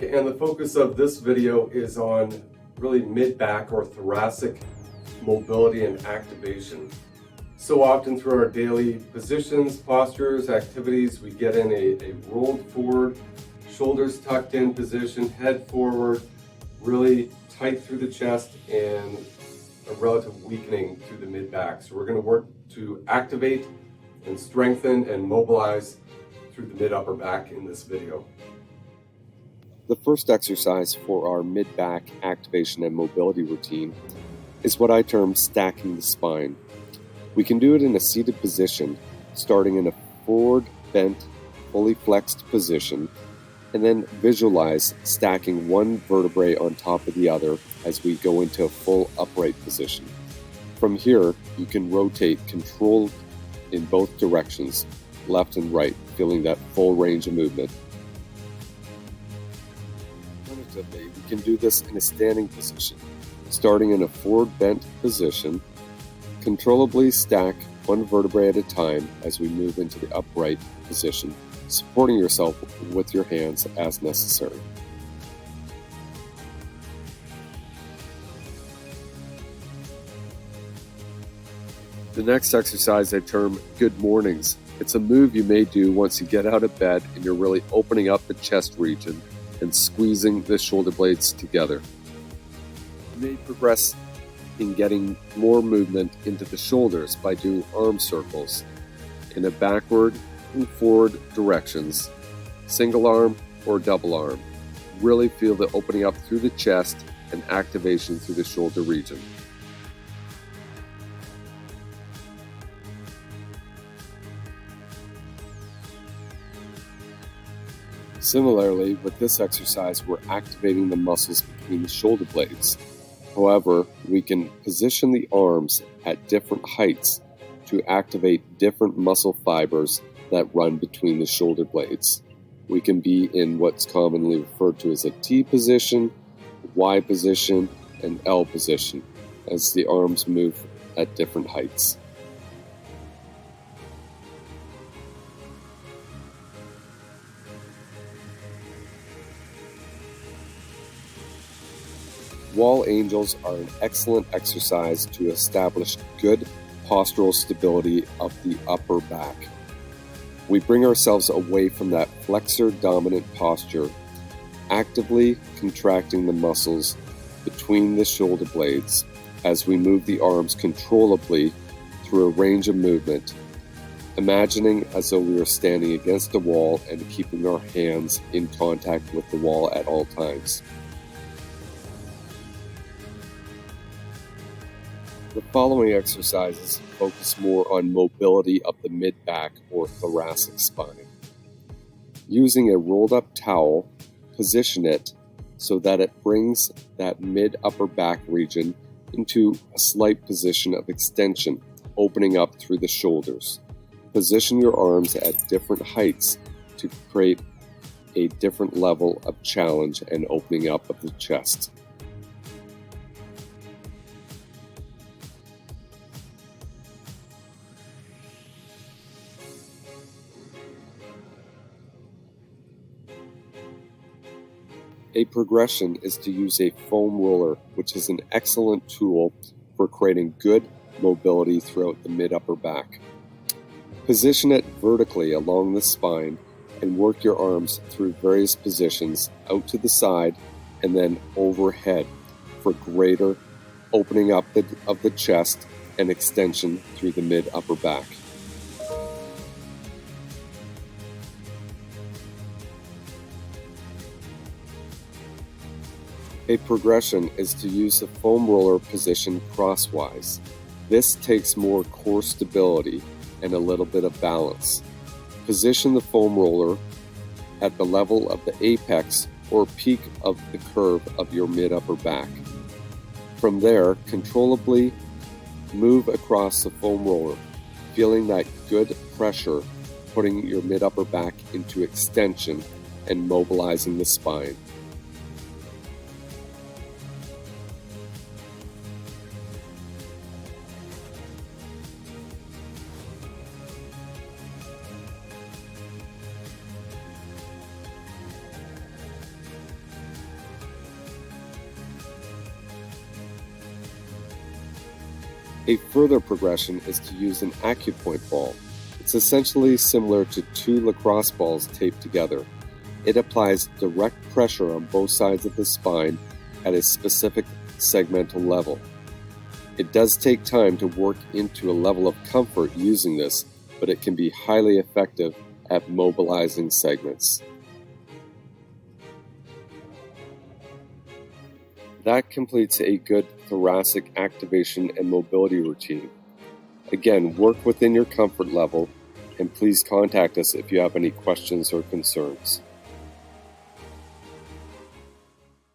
Okay, and the focus of this video is on really mid-back or thoracic mobility and activation. So often through our daily positions, postures, activities, we get in a rolled forward, shoulders tucked in position, head forward, really tight through the chest, and a relative weakening through the mid-back. So we're going to work to activate and strengthen and mobilize through the mid-upper back in this video. The first exercise for our mid-back activation and mobility routine is what I term stacking the spine. We can do it in a seated position, starting in a forward bent, fully flexed position, and then visualize stacking one vertebrae on top of the other as we go into a full upright position. From here, you can rotate controlled in both directions, left and right, feeling that full range of movement. Alternatively, we can do this in a standing position, starting in a forward bent position, controllably stack one vertebrae at a time as we move into the upright position, supporting yourself with your hands as necessary. The next exercise I term good mornings. It's a move you may do once you get out of bed and you're really opening up the chest region and squeezing the shoulder blades together. You may progress in getting more movement into the shoulders by doing arm circles in a backward and forward directions, single arm or double arm. Really feel the opening up through the chest and activation through the shoulder region. Similarly, with this exercise, we're activating the muscles between the shoulder blades. However, we can position the arms at different heights to activate different muscle fibers that run between the shoulder blades. We can be in what's commonly referred to as a T position, Y position, and L position as the arms move at different heights. Wall angels are an excellent exercise to establish good postural stability of the upper back. We bring ourselves away from that flexor dominant posture, actively contracting the muscles between the shoulder blades as we move the arms controllably through a range of movement, imagining as though we are standing against the wall and keeping our hands in contact with the wall at all times. The following exercises focus more on mobility of the mid-back or thoracic spine. Using a rolled-up towel, position it so that it brings that mid-upper back region into a slight position of extension, opening up through the shoulders. Position your arms at different heights to create a different level of challenge and opening up of the chest. A progression is to use a foam roller, which is an excellent tool for creating good mobility throughout the mid-upper back. Position it vertically along the spine and work your arms through various positions out to the side and then overhead for greater opening up of the chest and extension through the mid-upper back. A progression is to use the foam roller position crosswise. This takes more core stability and a little bit of balance. Position the foam roller at the level of the apex or peak of the curve of your mid-upper back. From there, controllably move across the foam roller, feeling that good pressure, putting your mid-upper back into extension and mobilizing the spine. A further progression is to use an acupoint ball. It's essentially similar to two lacrosse balls taped together. It applies direct pressure on both sides of the spine at a specific segmental level. It does take time to work into a level of comfort using this, but it can be highly effective at mobilizing segments. That completes a good thoracic activation and mobility routine. Again, work within your comfort level, and please contact us if you have any questions or concerns.